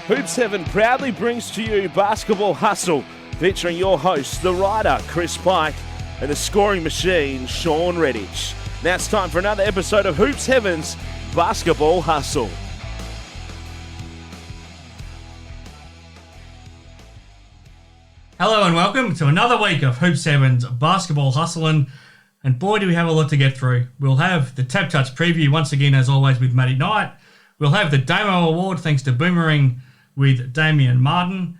Hoops Heaven proudly brings to you Basketball Hustle, featuring your hosts, the writer, Chris Pike, and the scoring machine, Shawn Redhage. Now it's time for another episode of Hoops Heaven's Basketball Hustle. Hello and welcome to another week of Hoops Heaven's Basketball Hustle, and boy do we have a lot to get through. We'll have the TABtouch Preview once again as always with Matty Knight. We'll have the Damo Award thanks to Boomering with Damian Martin,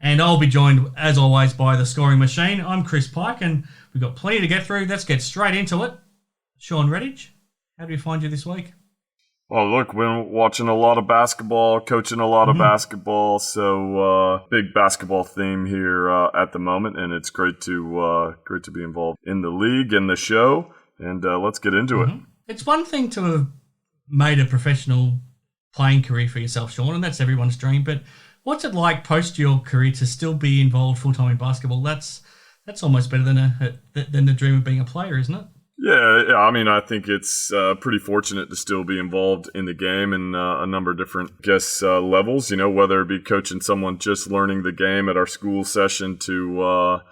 and I'll be joined as always by the Scoring Machine. I'm Chris Pike and we've got plenty to get through. Let's get straight into it. Shawn Redhage, how do we find you this week? Well, look, we're watching a lot of basketball, coaching a lot of basketball, so big basketball theme here at the moment, and it's great to be involved in the league and the show, and let's get into it. It's one thing to have made a professional playing career for yourself, Shawn, and that's everyone's dream, but what's it like post your career to still be involved full-time in basketball? That's almost better than the dream of being a player, isn't it? Yeah, I mean, I think it's pretty fortunate to still be involved in the game in a number of different, levels, whether it be coaching someone just learning the game at our school session to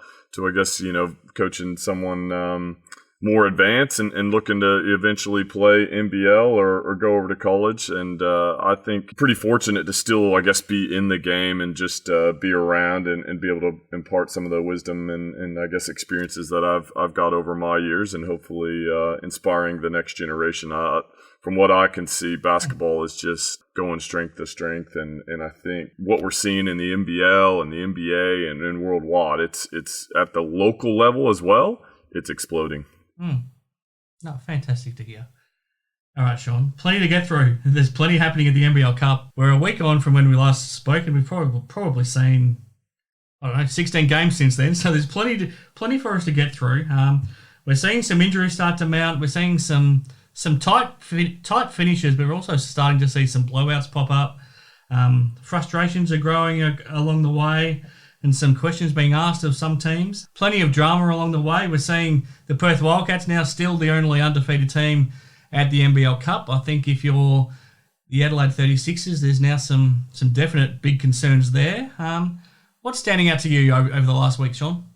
coaching someone more advanced and looking to eventually play NBL or go over to college. And I think pretty fortunate to still, be in the game and just be around and be able to impart some of the wisdom and experiences that I've got over my years, and hopefully inspiring the next generation. From what I can see, basketball is just going strength to strength, and I think what we're seeing in the NBL and the NBA and worldwide, it's at the local level as well. It's exploding. No, fantastic to hear. All right, Shawn, plenty to get through. There's plenty happening at the NBL Cup. We're a week on from when we last spoke, and we've probably seen, 16 games since then. So there's plenty for us to get through. We're seeing some injuries start to mount. We're seeing some tight finishes, but we're also starting to see some blowouts pop up. Frustrations are growing along the way, and some questions being asked of some teams. Plenty of drama along the way. We're seeing the Perth Wildcats now still the only undefeated team at the NBL Cup. I think if you're the Adelaide 36ers, there's now some definite big concerns there. What's standing out to you over the last week, Shawn?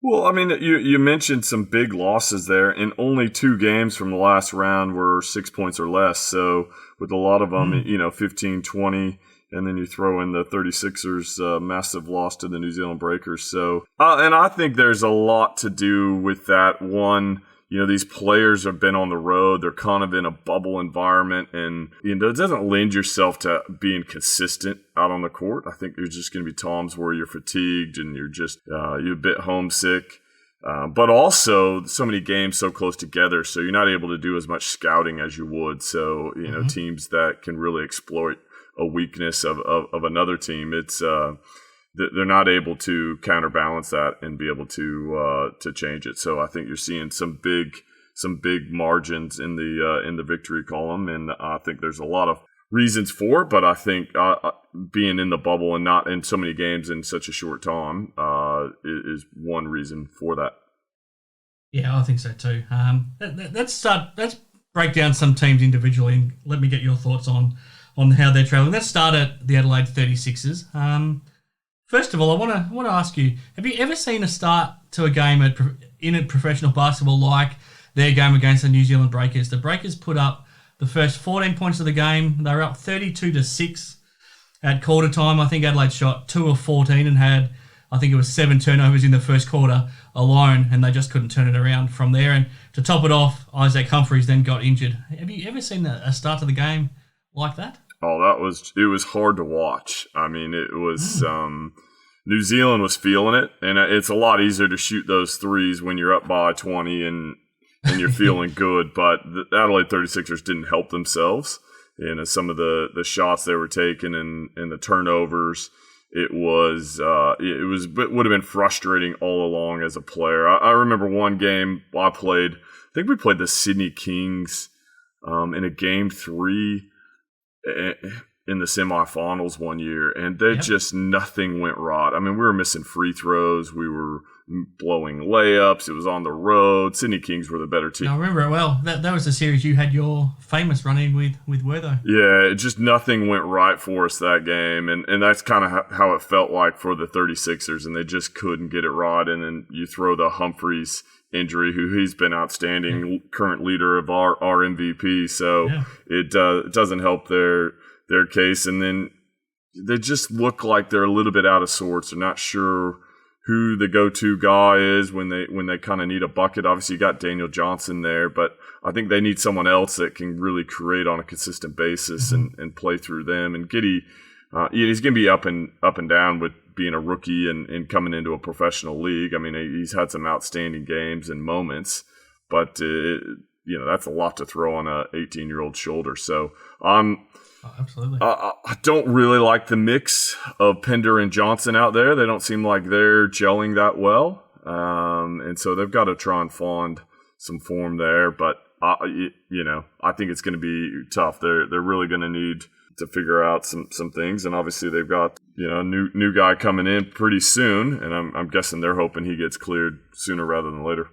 Well, I mean, you mentioned some big losses there, and only 2 games from the last round were 6 points or less. So with a lot of them, 15, 20, and then you throw in the 36ers' massive loss to the New Zealand Breakers. So, and I think there's a lot to do with that. One, these players have been on the road. They're kind of in a bubble environment, and it doesn't lend yourself to being consistent out on the court. I think there's just going to be times where you're fatigued and you're just you're a bit homesick. But also so many games so close together, so you're not able to do as much scouting as you would. So, teams that can really exploit a weakness of another team, it's they're not able to counterbalance that and be able to change it. So I think you're seeing some big margins in the victory column, and I think there's a lot of reasons for it. But I think being in the bubble and not in so many games in such a short time is one reason for that. Yeah, I think so too. Let's break down some teams individually, and let me get your thoughts on how they're travelling. Let's start at the Adelaide 36ers. First of all, I want to ask you, have you ever seen a start to a game in a professional basketball like their game against the New Zealand Breakers? The Breakers put up the first 14 points of the game. They were up 32-6 at quarter time. I think Adelaide shot 2 of 14 and had, I think it was 7 turnovers in the first quarter alone, and they just couldn't turn it around from there. And to top it off, Isaac Humphries then got injured. Have you ever seen a start to the game like that? Oh, it was hard to watch. I mean, it was New Zealand was feeling it, and it's a lot easier to shoot those threes when you're up by 20 and you're feeling good. But the Adelaide 36ers didn't help themselves. Some of the shots they were taking and the turnovers, it would have been frustrating all along as a player. I remember one game I played. I think we played the Sydney Kings in a game 3. In the semifinals one year, and just nothing went right. I mean, we were missing free throws. We were blowing layups. It was on the road. Sydney Kings were the better team. I remember it well. That was the series you had your famous run-in with Wertho. Yeah, just nothing went right for us that game, and that's kind of how it felt like for the 36ers, and they just couldn't get it right. And then you throw the Humphreys injury, he's been outstanding, current leader of our MVP, so it doesn't help their case. And then they just look like they're a little bit out of sorts. They're not sure who the go-to guy is when they kind of need a bucket. Obviously, you got Daniel Johnson there, but I think they need someone else that can really create on a consistent basis and play through them. And Giddey, he's going to be up and down with being a rookie and coming into a professional league. I mean, he's had some outstanding games and moments, but that's a lot to throw on a 18-year-old shoulder. So absolutely. I don't really like the mix of Pender and Johnson out there. They don't seem like they're gelling that well. And so they've got to try and find some form there. But, I think it's going to be tough. They're really going to need to figure out some things. And obviously they've got, a new guy coming in pretty soon. And I'm guessing they're hoping he gets cleared sooner rather than later.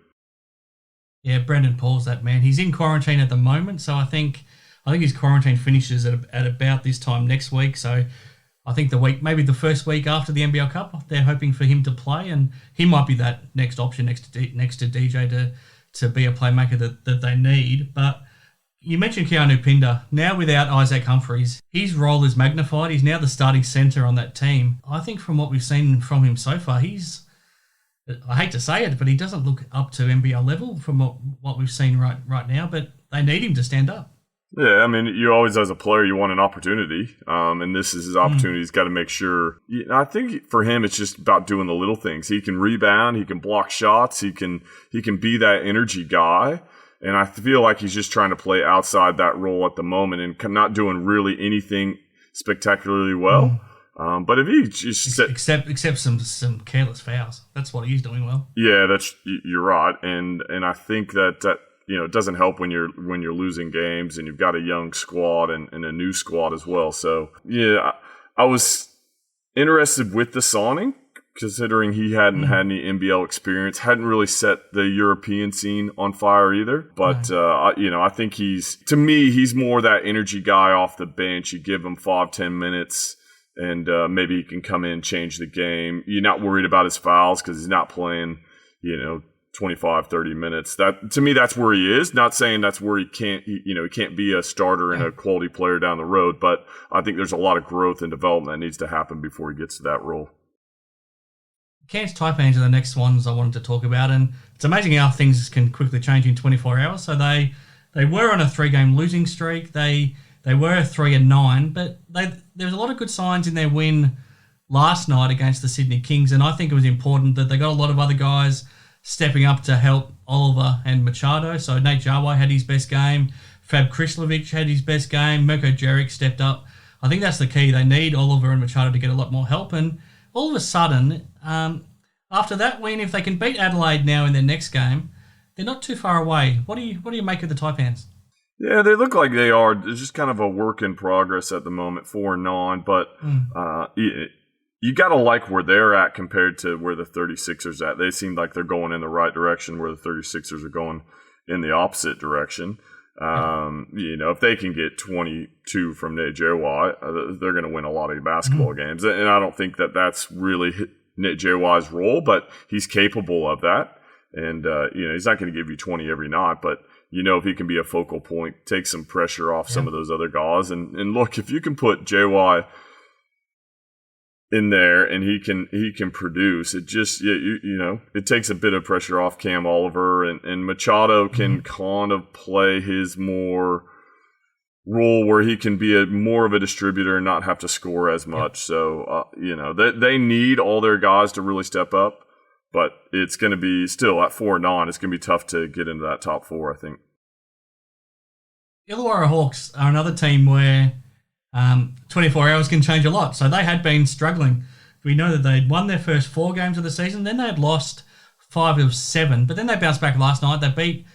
Yeah, Brendan Paul's that man. He's in quarantine at the moment. So I think his quarantine finishes at about this time next week. So I think maybe the first week after the NBL Cup, they're hoping for him to play, and he might be that next option next to DJ to be a playmaker that they need. But you mentioned Keanu Pinder. Now without Isaac Humphreys, his role is magnified. He's now the starting centre on that team. I think from what we've seen from him so far, I hate to say it, but he doesn't look up to NBL level from what we've seen right now. But they need him to stand up. Yeah, I mean, you always, as a player, you want an opportunity, and this is his opportunity. He's got to make sure. I think for him, it's just about doing the little things. He can rebound, he can block shots, he can be that energy guy, and I feel like he's just trying to play outside that role at the moment and not doing really anything spectacularly well. But if he just except some careless fouls, that's what he's doing well. Yeah, you're right, and I think that. It doesn't help when you're losing games and you've got a young squad and a new squad as well. So, yeah, I was interested with the signing, considering he hadn't had any NBL experience, hadn't really set the European scene on fire either. But, I think he's more that energy guy off the bench. You give him 5-10 minutes and maybe he can come in and change the game. You're not worried about his fouls because he's not playing, 25-30 minutes. That, to me, that's where he is. Not saying that's where he can't be a starter and a quality player down the road, but I think there's a lot of growth and development that needs to happen before he gets to that role. Cairns Taipans are the next ones I wanted to talk about, and it's amazing how things can quickly change in 24 hours. So they were on a 3-game losing streak. They were 3-9, but there was a lot of good signs in their win last night against the Sydney Kings, and I think it was important that they got a lot of other guys stepping up to help Oliver and Machado. So Nate Jarwai had his best game. Fab Krislovic had his best game. Mirko Jeric stepped up. I think that's the key. They need Oliver and Machado to get a lot more help. And all of a sudden, after that win, if they can beat Adelaide now in their next game, they're not too far away. What do you make of the Taipans? Yeah, they look like they are. It's just kind of a work in progress at the moment, 4-9. But you got to like where they're at compared to where the 36ers at. They seem like they're going in the right direction, where the 36ers are going in the opposite direction. If they can get 22 from Nate Jarwai, they're going to win a lot of basketball games. And I don't think that that's really Nate Jarwai's role, but he's capable of that. And, he's not going to give you 20 every night, but, if he can be a focal point, take some pressure off some of those other guys. And look, if you can put Jarwai in there and he can produce, it just it takes a bit of pressure off Cam Oliver, and Machado can kind of play his more role where he can be more of a distributor and not have to score as much. So they need all their guys to really step up, but it's going to be still at 4-9. It's going to be tough to get into that top 4, I think. Illawarra Hawks are another team where 24 hours can change a lot. So they had been struggling. We know that they'd won their first 4 games of the season. Then they had lost 5 of 7. But then they bounced back last night. They beat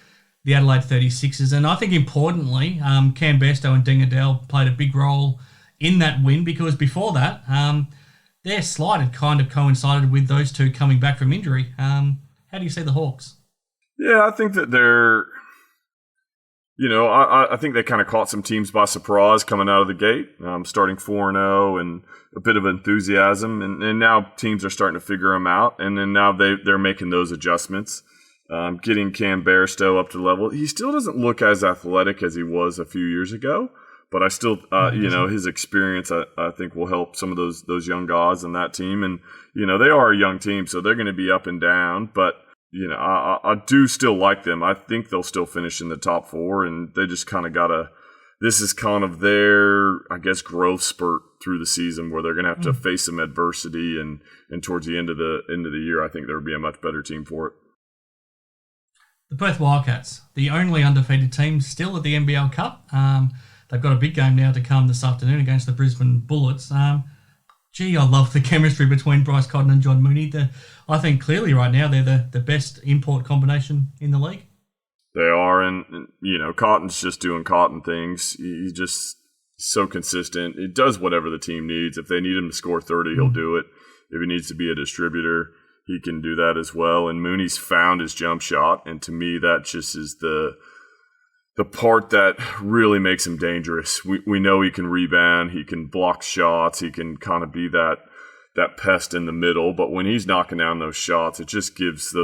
the Adelaide 36ers. And I think importantly, Cam Bairstow and Ding Adele played a big role in that win, because before that, their slide had kind of coincided with those two coming back from injury. How do you see the Hawks? Yeah, I think that they're, I think they kind of caught some teams by surprise coming out of the gate, starting 4-0 and a bit of enthusiasm. And now teams are starting to figure them out. And then now they're making those adjustments, getting Cam Bairstow up to level. He still doesn't look as athletic as he was a few years ago. But I still, his experience, I think, will help some of those young guys in that team. And, they are a young team, so they're going to be up and down. But, I do still like them. I think they'll still finish in the top 4. And they just kind of this is kind of their, I guess, growth spurt through the season where they're going to have to face some adversity. And towards the end of the year, I think there will be a much better team for it. The Perth Wildcats, the only undefeated team still at the NBL Cup. They've got a big game now to come this afternoon against the Brisbane Bullets. I love the chemistry between Bryce Cotton and John Mooney. I think clearly right now they're the best import combination in the league. They are, and Cotton's just doing Cotton things. He's just so consistent. He does whatever the team needs. If they need him to score 30, he'll do it. If he needs to be a distributor, he can do that as well. And Mooney's found his jump shot, and to me that just is the part that really makes him dangerous. We know he can rebound, he can block shots, he can kind of be that pest in the middle. But when he's knocking down those shots, it just gives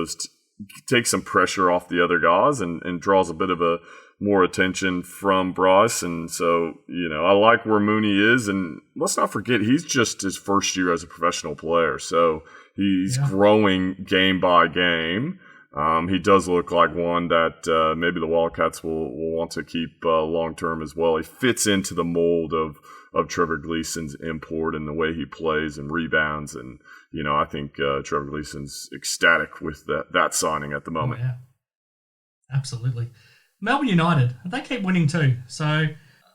takes some pressure off the other guys and draws a bit of a more attention from Bryce. And so, I like where Mooney is. And let's not forget, he's just his first year as a professional player. So he's growing game by game. He does look like one that maybe the Wildcats will want to keep long-term as well. He fits into the mold of Trevor Gleason's import and the way he plays and rebounds. And, I think Trevor Gleason's ecstatic with that signing at the moment. Oh, yeah. Absolutely. Melbourne United, they keep winning too. So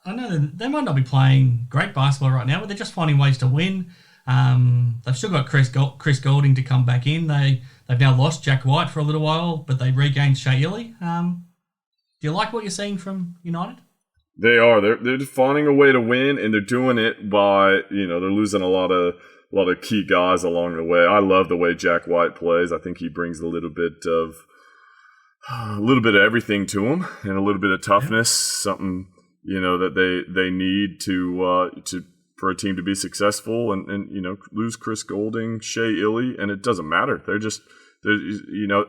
I know they might not be playing great basketball right now, but they're just finding ways to win. They've still got Chris Goulding to come back in. They've now lost Jack White for a little while, but they regained Shea Illy. Do you like what you're seeing from United? They are. They're just finding a way to win, and they're doing it by they're losing a lot of key guys along the way. I love the way Jack White plays. I think he brings a little bit of everything to him and a little bit of toughness, something that they need to for a team to be successful, and lose Chris Goulding, Shea Illy, and it doesn't matter. They're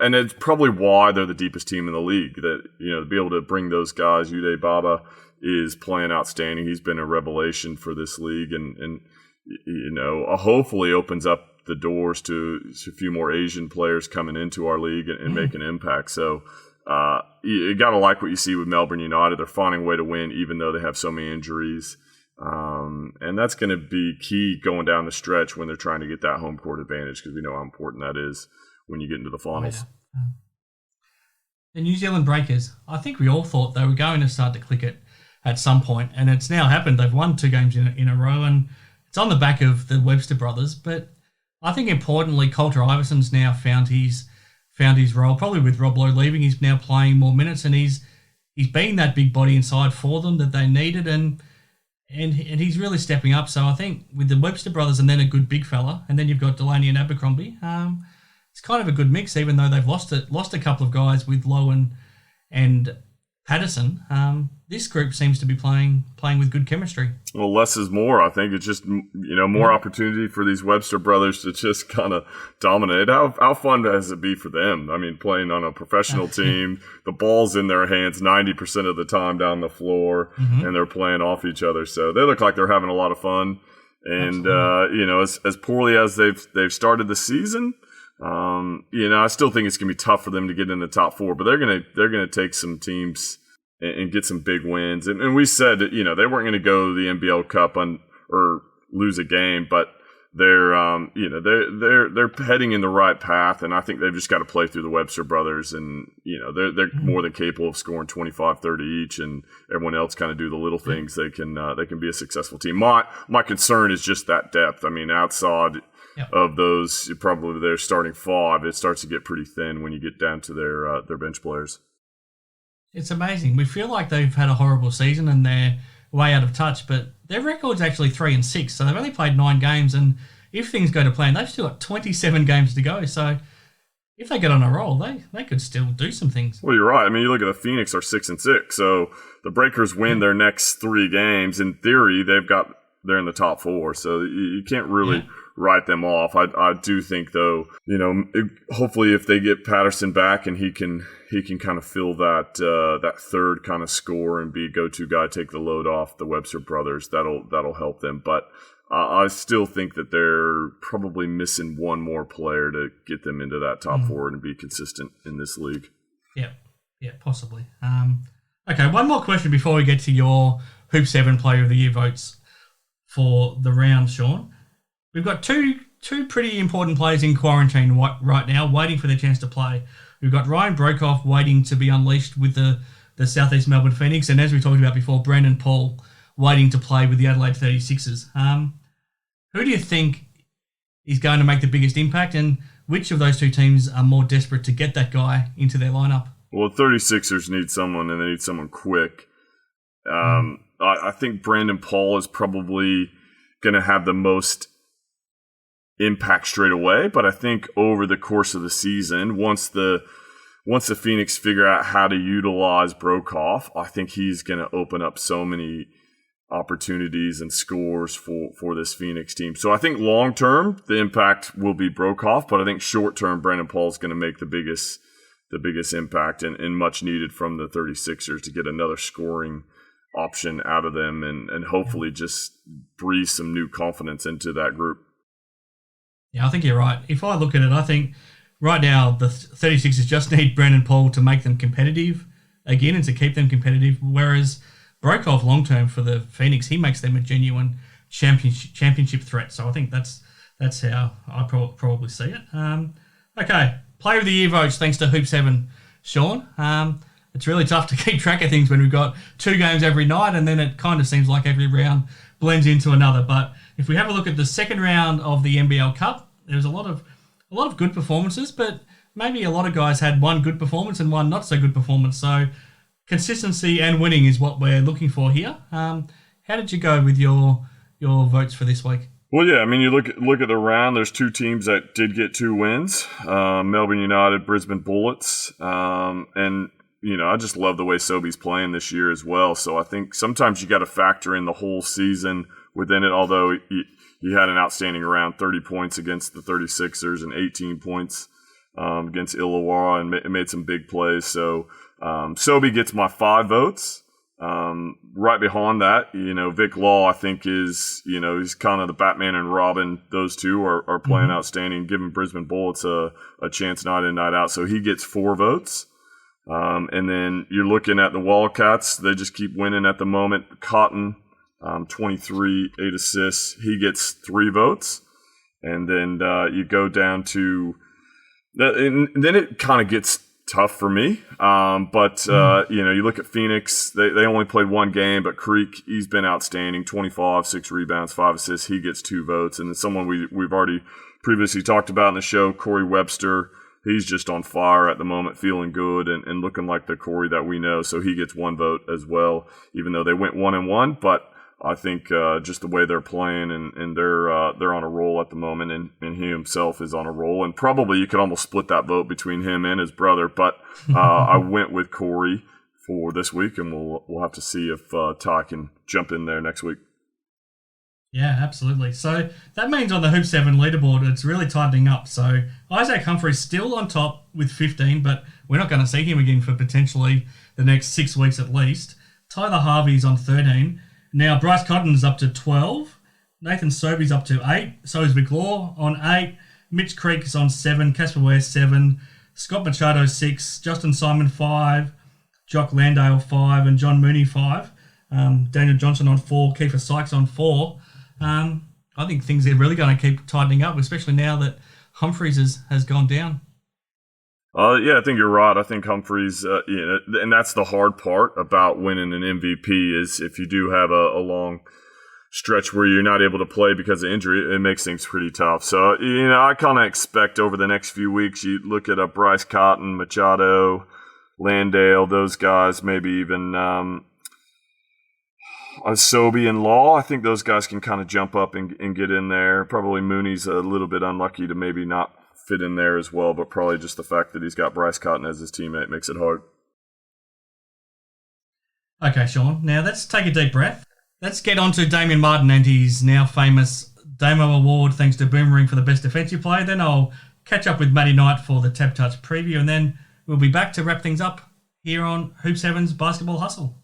and it's probably why they're the deepest team in the league. That to be able to bring those guys. Uday Baba is playing outstanding. He's been a revelation for this league, and hopefully opens up the doors to a few more Asian players coming into our league and make an impact. So you got to like what you see with Melbourne United. They're finding a way to win, even though they have so many injuries. And that's going to be key going down the stretch when they're trying to get that home court advantage, because we know how important that is when you get into the finals. Oh, yeah. The New Zealand Breakers, I think we all thought they were going to start to click it at some point, and it's now happened. They've won 2 games in a row, and it's on the back of the Webster brothers. But I think importantly, Coulter Iverson's now found his role. Probably with Rob Lowe leaving, he's now playing more minutes, and he's been that big body inside for them that they needed, and he's really stepping up. So I think with the Webster brothers and then a good big fella, and then you've got Delaney and Abercrombie, it's kind of a good mix, even though they've lost a couple of guys with Lowe and Patterson. This group seems to be playing with good chemistry. Well, less is more. I think it's just more opportunity for these Webster brothers to just kind of dominate. How fun does it be for them? I mean, playing on a professional team, the ball's in their hands 90% of the time down the floor, and they're playing off each other. So they look like they're having a lot of fun. And as poorly as they've started the season, I still think it's gonna be tough for them to get in the top 4. But they're gonna take some teams and get some big wins. And we said that, they weren't going to go to the NBL Cup or lose a game, but they're heading in the right path. And I think they've just got to play through the Webster brothers, and, they're more than capable of scoring 25, 30 each, and everyone else kind of do the little things. They can be a successful team. My concern is just that depth. I mean, outside of those, probably their starting 5, it starts to get pretty thin when you get down to their bench players. It's amazing. We feel like they've had a horrible season and they're way out of touch, but their record's actually 3-6, so they've only played 9 games, and if things go to plan, they've still got 27 games to go. So if they get on a roll, they could still do some things. Well, you're right. I mean, you look at the Phoenix are 6-6, so the Breakers win their next 3 games. In theory, they're in the top 4, so you can't really write them off. I do think, though, hopefully if they get Patterson back and he can kind of fill that third kind of score and be a go-to guy, take the load off the Webster brothers, that'll help them. But I still think that they're probably missing one more player to get them into that top 4 and be consistent in this league. Yeah, possibly. Okay, one more question before we get to your Hoop 7 Player of the Year votes for the round, Shawn. We've got two pretty important players in quarantine right now, waiting for their chance to play. We've got Ryan Broekhoff waiting to be unleashed with the Southeast Melbourne Phoenix, and as we talked about before, Brandon Paul waiting to play with the Adelaide 36ers. Who do you think is going to make the biggest impact, and which of those two teams are more desperate to get that guy into their lineup? Well, the 36ers need someone, and they need someone quick. I think Brandon Paul is probably going to have the most impact straight away, but I think over the course of the season, once the Phoenix figure out how to utilize Broekhoff, I think he's going to open up so many opportunities and scores for this Phoenix team. So I think long term the impact will be Broekhoff, but I think short term Brandon Paul is going to make the biggest impact and much needed from the 36ers to get another scoring option out of them and hopefully just breathe some new confidence into that group. Yeah, I think you're right. If I look at it, I think right now the 36ers just need Brandon Paul to make them competitive again and to keep them competitive, whereas Broekhoff long-term for the Phoenix, he makes them a genuine championship threat. So I think that's how I probably see it. Okay, Player of the Year votes thanks to Hoop 7, Shawn. It's really tough to keep track of things when we've got 2 games every night, and then it kind of seems like every round blends into another. But if we have a look at the second round of the NBL Cup, there was a lot of good performances, but maybe a lot of guys had one good performance and one not so good performance. So consistency and winning is what we're looking for here. How did you go with your votes for this week? Well, yeah, I mean, you look at the round. There's 2 teams that did get 2 wins: Melbourne United, Brisbane Bullets, and I just love the way Sobey's playing this year as well. So I think sometimes you got to factor in the whole season within it. Although he had an outstanding round, 30 points against the 36ers and 18 points against Illawarra, and made some big plays. So Sobey gets my 5 votes. Right behind that, Vic Law, I think is, he's kind of the Batman and Robin. Those two are playing outstanding, giving Brisbane Bullets a chance night in, night out. So he gets 4 votes. And then you're looking at the Wildcats. They just keep winning at the moment. Cotton, 23, 8 assists. He gets 3 votes. And then you go down to and then it kind of gets tough for me. You look at Phoenix, they only played 1 game, but Creek, he's been outstanding, 25, 6 rebounds, 5 assists. He gets 2 votes. And then someone we've already previously talked about in the show, Corey Webster, he's just on fire at the moment, feeling good and looking like the Corey that we know. So he gets 1 vote as well, even though they went 1-1. But I think just the way they're playing and they're on a roll at the moment, and he himself is on a roll. And probably you could almost split that vote between him and his brother. But I went with Corey for this week, and we'll have to see if Ty can jump in there next week. Yeah, absolutely. So that means on the Hoop 7 leaderboard, it's really tightening up. So Isaac Humphrey's still on top with 15, but we're not going to see him again for potentially the next 6 weeks at least. Tyler Harvey's on 13. Now Bryce Cotton's up to 12. Nathan Sobey's up to 8. So is Vic Law on 8. Mitch Creek's on 7. Casper Ware 7. Scott Machado 6. Justin Simon 5. Jock Landale 5. And John Mooney 5. Daniel Johnson on 4. Kiefer Sykes on 4. I think things are really going to keep tightening up, especially now that Humphreys has gone down. Yeah, I think you're right. I think Humphreys, and that's the hard part about winning an MVP is if you do have a long stretch where you're not able to play because of injury, it makes things pretty tough. So, I kind of expect over the next few weeks, you look at Bryce Cotton, Machado, Landale, those guys, maybe even Sobey and Law, I think those guys can kind of jump up and get in there. Probably Mooney's a little bit unlucky to maybe not fit in there as well, but probably just the fact that he's got Bryce Cotton as his teammate makes it hard. Okay, Shawn. Now let's take a deep breath. Let's get on to Damian Martin and his now famous Damo Award, thanks to Boomering for the best defensive player. Then I'll catch up with Matty Knight for the TABtouch Preview, and then we'll be back to wrap things up here on Hoops Heaven's Basketball Hustle.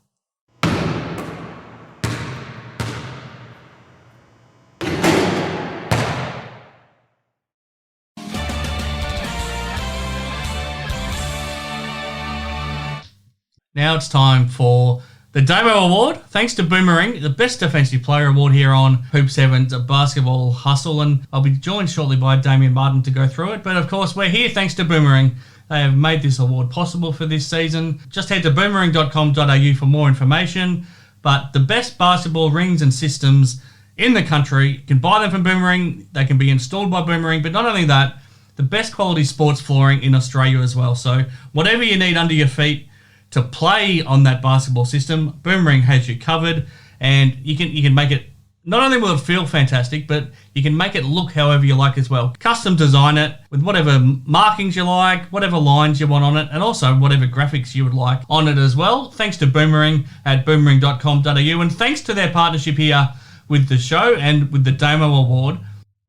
Now it's time for the Damo Award, thanks to Boomering, the Best Defensive Player Award here on Hoops Heaven's Basketball Hustle, and I'll be joined shortly by Damian Martin to go through it. But of course, we're here thanks to Boomering. They have made this award possible for this season. Just head to boomering.com.au for more information. But the best basketball rings and systems in the country, you can buy them from Boomering. They can be installed by Boomering. But not only that, the best quality sports flooring in Australia as well. So whatever you need under your feet to play on that basketball system, Boomering has you covered, and you can make it, not only will it feel fantastic, but you can make it look however you like as well. Custom design it with whatever markings you like, whatever lines you want on it, and also whatever graphics you would like on it as well. Thanks to Boomering at boomering.com.au, and thanks to their partnership here with the show and with the Damo Award.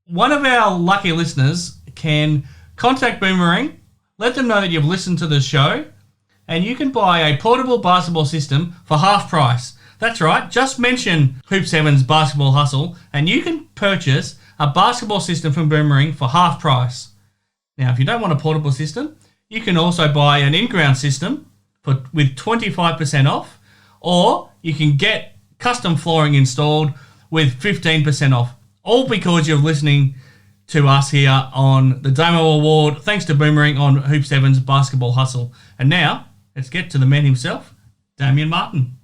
One of our lucky listeners can contact Boomering, let them know that you've listened to the show, and you can buy a portable basketball system for half price. That's right, just mention Hoops Heaven's Basketball Hustle and you can purchase a basketball system from Boomering for half price. Now, if you don't want a portable system, you can also buy an in-ground system with 25% off, or you can get custom flooring installed with 15% off, all because you're listening to us here on the Damo Award, thanks to Boomering on Hoops Heaven's Basketball Hustle. And now, let's get to the man himself, Damian Martin.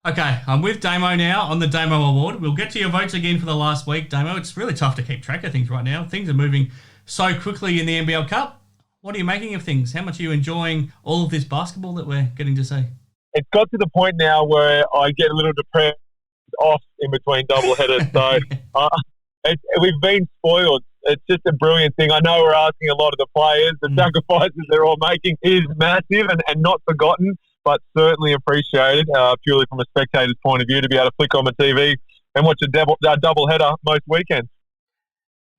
Okay, I'm with Damo now on the Damo Award. We'll get to your votes again for the last week, Damo. It's really tough to keep track of things right now. Things are moving so quickly in the NBL Cup. What are you making of things? How much are you enjoying all of this basketball that we're getting to see? It's got to the point now where I get a little depressed off in between doubleheaders. So we've been spoiled. It's just a brilliant thing. I know we're asking a lot of the players. The sacrifices they're all making is massive and not forgotten, but certainly appreciated, purely from a spectator's point of view, to be able to flick on the TV and watch a double header most weekends.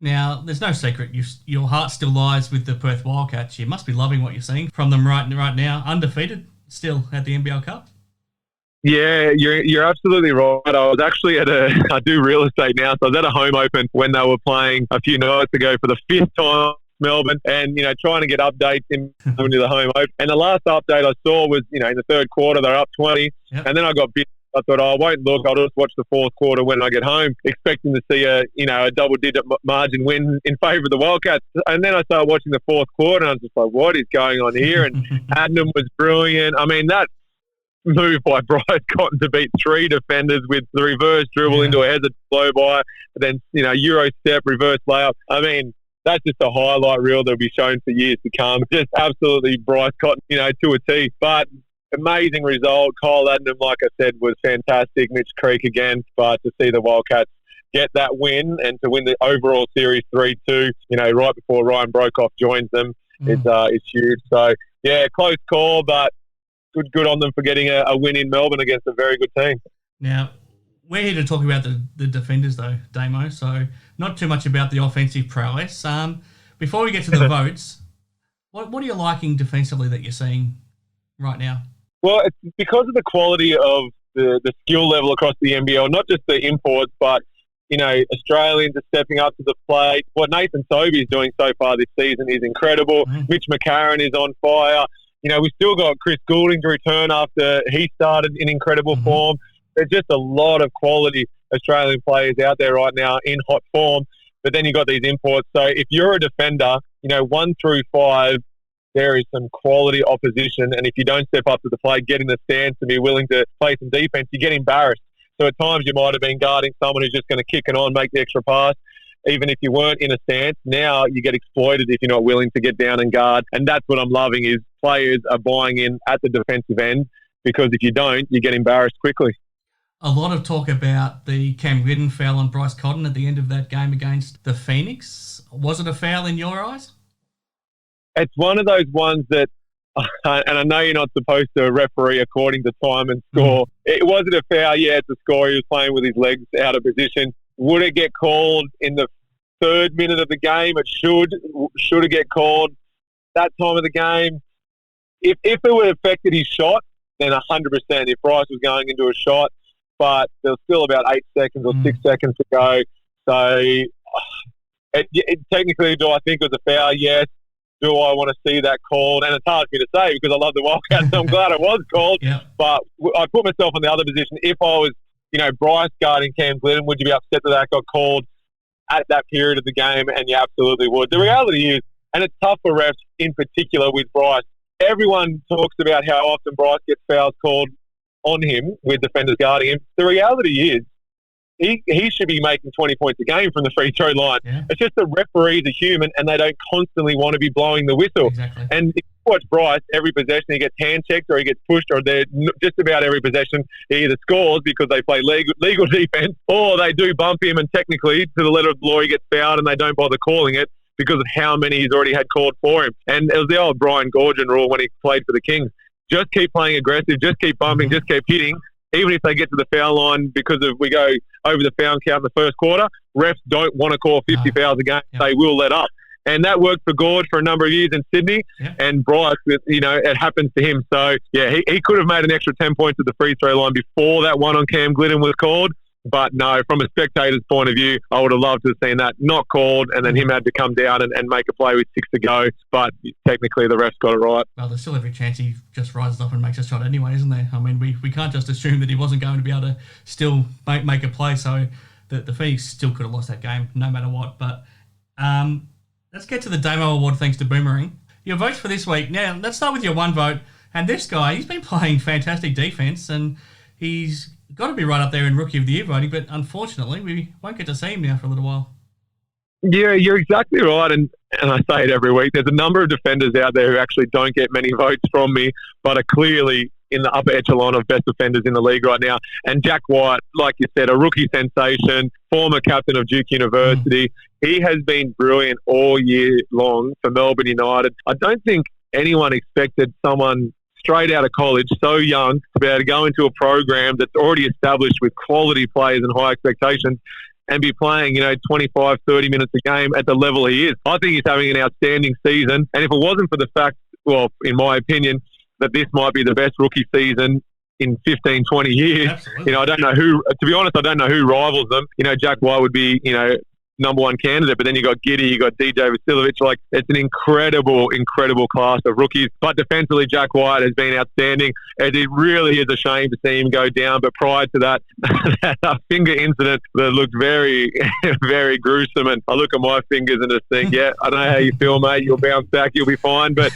Now, there's no secret. Your heart still lies with the Perth Wildcats. You must be loving what you're seeing from them right now, undefeated still at the NBL Cup. Yeah, you're absolutely right. I was actually I do real estate now, so I was at a home open when they were playing a few nights ago for the fifth time. Melbourne, and trying to get updates into the home open. And the last update I saw was in the third quarter they're up 20, and then I got bit. I thought, I won't look. I'll just watch the fourth quarter when I get home, expecting to see a double-digit margin win in favour of the Wildcats. And then I started watching the fourth quarter, and I was just like, what is going on here? And Adnam was brilliant. I mean, that move by Bryce Cotton to beat three defenders with the reverse dribble into a header blow by, then Euro step, reverse layup. I mean, that's just a highlight reel that'll be shown for years to come. Just absolutely Bryce Cotton, to a T. But amazing result. Kyle Adnam, like I said, was fantastic. Mitch Creek again. But to see the Wildcats get that win and to win the overall series 3-2, right before Ryan Broekhoff joins them, is huge. So, yeah, close call, but good on them for getting a win in Melbourne against a very good team. Now, we're here to talk about the defenders, though, Damo, so not too much about the offensive prowess. Before we get to the votes, what are you liking defensively that you're seeing right now? Well, it's because of the quality of the skill level across the NBL, not just the imports, but, Australians are stepping up to the plate. What Nathan Sobey is doing so far this season is incredible. Mitch McCarron is on fire. We've still got Chris Goulding to return after he started in incredible form. There's just a lot of quality Australian players out there right now in hot form. But then you've got these imports. So if you're a defender, 1 through 5, there is some quality opposition. And if you don't step up to the plate, get in the stance and be willing to play some defense, you get embarrassed. So at times you might have been guarding someone who's just going to kick it on, make the extra pass. Even if you weren't in a stance, now you get exploited if you're not willing to get down and guard. And that's what I'm loving is players are buying in at the defensive end. because if you don't, you get embarrassed quickly. A lot of talk about the Cam Glidden foul on Bryce Cotton at the end of that game against the Phoenix. Was it a foul in your eyes? It's one of those ones that, and I know you're not supposed to referee according to time and score. It wasn't a foul. Yeah, it's a score. He was playing with his legs out of position. Would it get called in the 3rd minute of the game? It should. Should it get called that time of the game? If it would have affected his shot, then 100%. If Bryce was going into a shot, but there was still about 8 seconds or 6 seconds to go. So technically, do I think it was a foul? Yes. Do I want to see that called? And it's hard for me to say because I love the Wildcats, so I'm glad it was called. Yeah. But I put myself in the other position. If I was, Bryce guarding Cam Glidden, would you be upset that got called at that period of the game? And you absolutely would. The reality is, and it's tough for refs in particular with Bryce, everyone talks about how often Bryce gets fouls called on him with defenders guarding him. The reality is, he should be making 20 points a game from the free throw line. Yeah. It's just the referees are human and they don't constantly want to be blowing the whistle. Exactly. And if you watch Bryce, every possession he gets hand checked or he gets pushed, or just about every possession he either scores because they play legal defense, or they do bump him and technically to the letter of the law he gets fouled and they don't bother calling it because of how many he's already had called for him. And it was the old Brian Gorgon rule when he played for the Kings. Just keep playing aggressive, just keep bumping, just keep hitting. Even if they get to the foul line because we go over the foul count in the first quarter, refs don't want to call 50 fouls a game. Yep. They will let up. And that worked for Gorge for a number of years in Sydney. Yep. And Bryce, it happens to him. So, yeah, he could have made an extra 10 points at the free throw line before that one on Cam Glidden was called. But no, from a spectator's point of view, I would have loved to have seen that not called and then him had to come down and make a play with 6 to go. But technically the refs got it right. Well, there's still every chance he just rises up and makes a shot anyway, isn't there? I mean, we can't just assume that he wasn't going to be able to still make a play. So the Phoenix still could have lost that game no matter what. But let's get to the Damo Award thanks to Boomering. Your votes for this week. Now, let's start with your one vote. And this guy, he's been playing fantastic defence and he's got to be right up there in Rookie of the Year voting, but unfortunately, we won't get to see him now for a little while. Yeah, you're exactly right, and I say it every week. There's a number of defenders out there who actually don't get many votes from me, but are clearly in the upper echelon of best defenders in the league right now. And Jack White, like you said, a rookie sensation, former captain of Duke University. He has been brilliant all year long for Melbourne United. I don't think anyone expected someone straight out of college, so young, to be able to go into a program that's already established with quality players and high expectations and be playing, 25, 30 minutes a game at the level he is. I think he's having an outstanding season. And if it wasn't for the fact, well, in my opinion, that this might be the best rookie season in 15, 20 years, Absolutely. I don't know who, to be honest, I don't know who rivals them. Jack White would be, number one candidate, but then you got Giddy, you got DJ Vasiljevic. Like, it's an incredible class of rookies. But defensively, Jack White has been outstanding. It really is a shame to see him go down. But prior to that, that finger incident that looked very, very gruesome. And I look at my fingers and just think, yeah, I don't know how you feel, mate. You'll bounce back. You'll be fine. But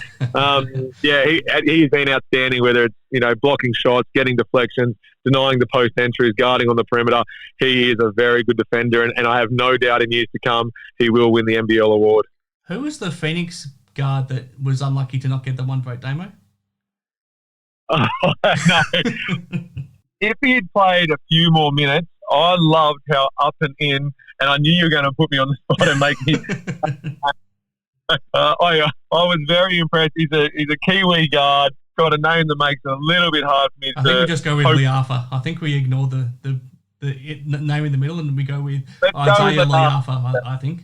yeah, he's been outstanding. Whether it's blocking shots, getting deflections, denying the post entries, guarding on the perimeter. He is a very good defender, and I have no doubt in years to come he will win the NBL award. Who was the Phoenix guard that was unlucky to not get the one vote, Damo? Oh, no. If he had played a few more minutes, I loved how up and in, and I knew you were going to put me on the spot and make me... I was very impressed. He's a Kiwi guard. Got a name that makes it a little bit hard for me I think we just go with Liafa. I think we ignore the name in the middle and we go with Isaiah Liafa, I think.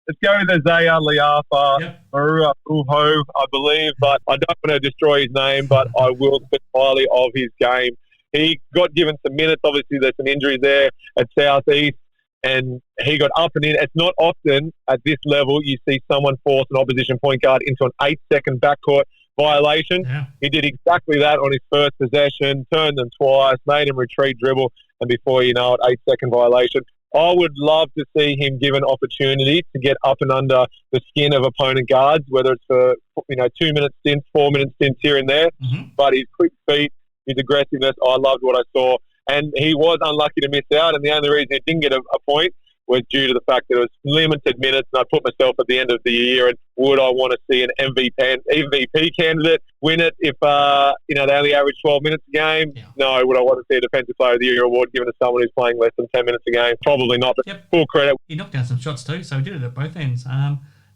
Let's go with Isaiah Liafa, Marua Uho, I believe, but I don't want to destroy his name, but I will speak highly of his game. He got given some minutes. Obviously, there's some injuries there at Southeast, and he got up and in. It's not often at this level you see someone force an opposition point guard into an 8-second backcourt violation. Yeah. He did exactly that on his first possession, turned them twice, made him retreat dribble, and before you know it, 8-second violation. I would love to see him given opportunity to get up and under the skin of opponent guards, whether it's for 2-minute stints, 4-minute stints here and there. Mm-hmm. But his quick feet, his aggressiveness, I loved what I saw. And he was unlucky to miss out, and the only reason he didn't get a point was due to the fact that it was limited minutes, and I put myself at the end of the year and would I want to see an MVP candidate win it if they only average 12 minutes a game? Yeah. No. Would I want to see a Defensive Player of the Year award given to someone who's playing less than 10 minutes a game? Probably not. But full credit. He knocked down some shots too, so he did it at both ends.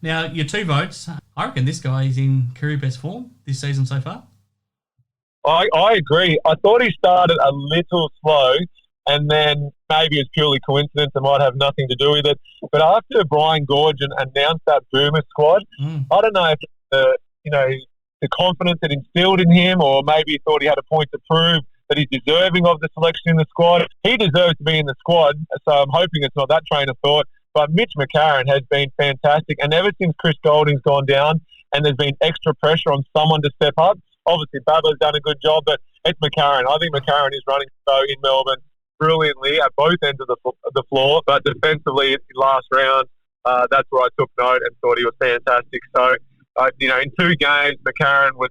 Now, your 2 votes, I reckon this guy is in career best form this season so far. I agree. I thought he started a little slow, and then maybe it's purely coincidence. It might have nothing to do with it. But after Brian Goorjian announced that Boomer squad, I don't know if the confidence it instilled in him, or maybe he thought he had a point to prove that he's deserving of the selection in the squad. He deserves to be in the squad, so I'm hoping it's not that train of thought. But Mitch McCarron has been fantastic, and ever since Chris Golding's gone down and there's been extra pressure on someone to step up, obviously Baba's done a good job, but it's McCarron. I think McCarron is running so in Melbourne brilliantly at both ends of the floor, but defensively in last round, that's where I took note and thought he was fantastic. So, in 2 games, McCarron was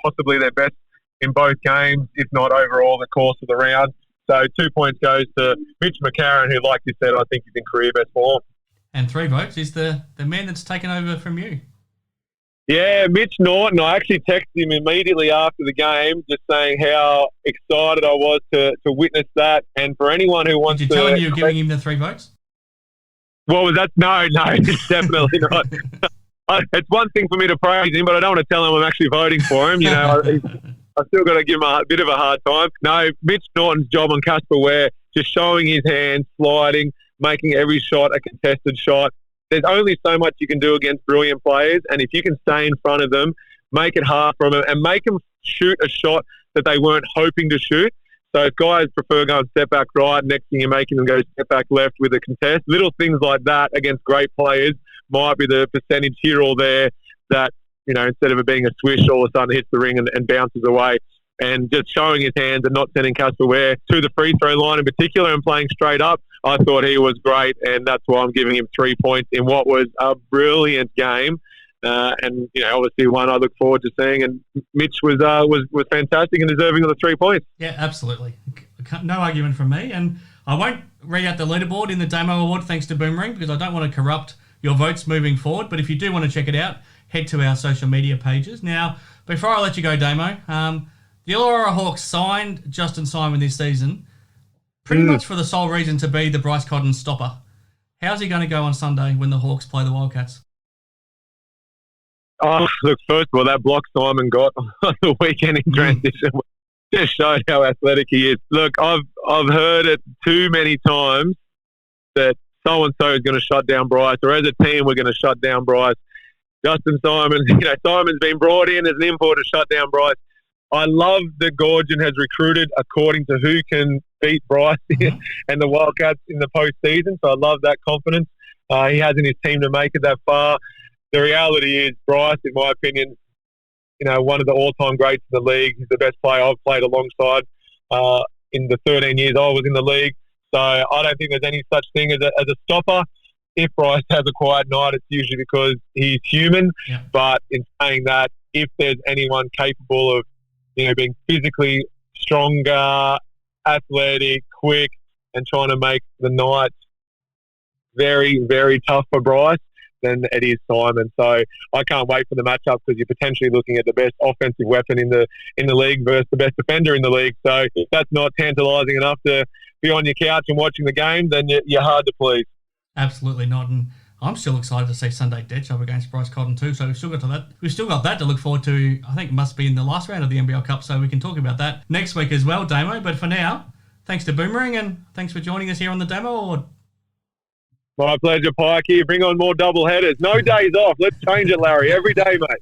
possibly their best in both games, if not overall the course of the round. So 2 points goes to Mitch McCarron, who, like you said, I think is in career best form. And 3 votes is the man that's taken over from you. Yeah, Mitch Norton. I actually texted him immediately after the game, just saying how excited I was to witness that. And for anyone who wants to... Did you tell him you were giving him the 3 votes? What was that? No, it's definitely not. It's one thing for me to praise him, but I don't want to tell him I'm actually voting for him. I've still got to give him a bit of a hard time. No, Mitch Norton's job on Casper Ware, just showing his hands, sliding, making every shot a contested shot. There's only so much you can do against brilliant players, and if you can stay in front of them, make it hard for them, and make them shoot a shot that they weren't hoping to shoot. So if guys prefer going step back right, next thing you're making them go step back left with a contest. Little things like that against great players might be the percentage here or there that, instead of it being a swish, all of a sudden hits the ring and bounces away. And just showing his hands and not sending Casper Ware to the free throw line in particular and playing straight up, I thought he was great, and that's why I'm giving him 3 points in what was a brilliant game. And obviously one I look forward to seeing. And Mitch was fantastic and deserving of the 3 points. Yeah, absolutely. No argument from me. And I won't read out the leaderboard in the Damo Award thanks to Boomering, because I don't want to corrupt your votes moving forward. But if you do want to check it out, head to our social media pages. Now, before I let you go, Damo, the Illawarra Hawks signed Justin Simon this season pretty much for the sole reason to be the Bryce Cotton stopper. How's he going to go on Sunday when the Hawks play the Wildcats? Oh, look, first of all, that block Simon got on the weekend in transition just showed how athletic he is. Look, I've heard it too many times that so-and-so is going to shut down Bryce, or as a team we're going to shut down Bryce. Justin Simon, Simon's been brought in as an import to shut down Bryce. I love that Goorjian has recruited according to who can beat Bryce and the Wildcats in the postseason. So I love that confidence he has in his team to make it that far. The reality is Bryce, in my opinion, one of the all-time greats in the league. He's the best player I've played alongside in the 13 years I was in the league. So I don't think there's any such thing as a stopper. If Bryce has a quiet night, it's usually because he's human. Yeah. But in saying that, if there's anyone capable of being physically stronger, athletic, quick, and trying to make the night very, very tough for Bryce, then it is Simon. So I can't wait for the matchup, because you're potentially looking at the best offensive weapon in the league versus the best defender in the league. So if that's not tantalising enough to be on your couch and watching the game, then you're hard to please. Absolutely not. And I'm still excited to see Sunday Dead up against Bryce Cotton too. So we've still got that to look forward to. I think it must be in the last round of the NBL Cup, so we can talk about that next week as well, Damo. But for now, thanks to Boomering, and thanks for joining us here on the Damo Award. My pleasure, Pikey. Bring on more double headers. No days off. Let's change it, Larry. Every day, mate.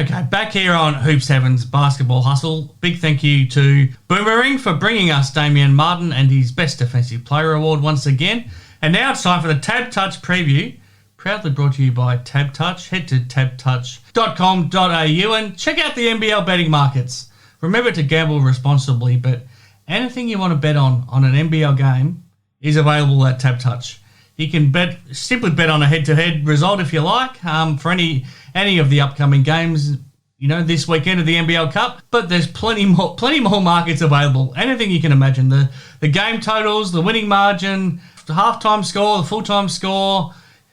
Okay, back here on Hoops Heaven's Basketball Hustle. Big thank you to Boomering for bringing us Damian Martin and his Best Defensive Player Award once again. And now it's time for the TABtouch Preview, proudly brought to you by TABtouch. Head to tabtouch.com.au and check out the NBL betting markets. Remember to gamble responsibly, but anything you want to bet on an NBL game is available at TABtouch. You can simply bet on a head-to-head result if you like for any of the upcoming games. This weekend of the NBL Cup, but there's plenty more markets available. Anything you can imagine. The game totals, the winning margin, the halftime score, the full-time score.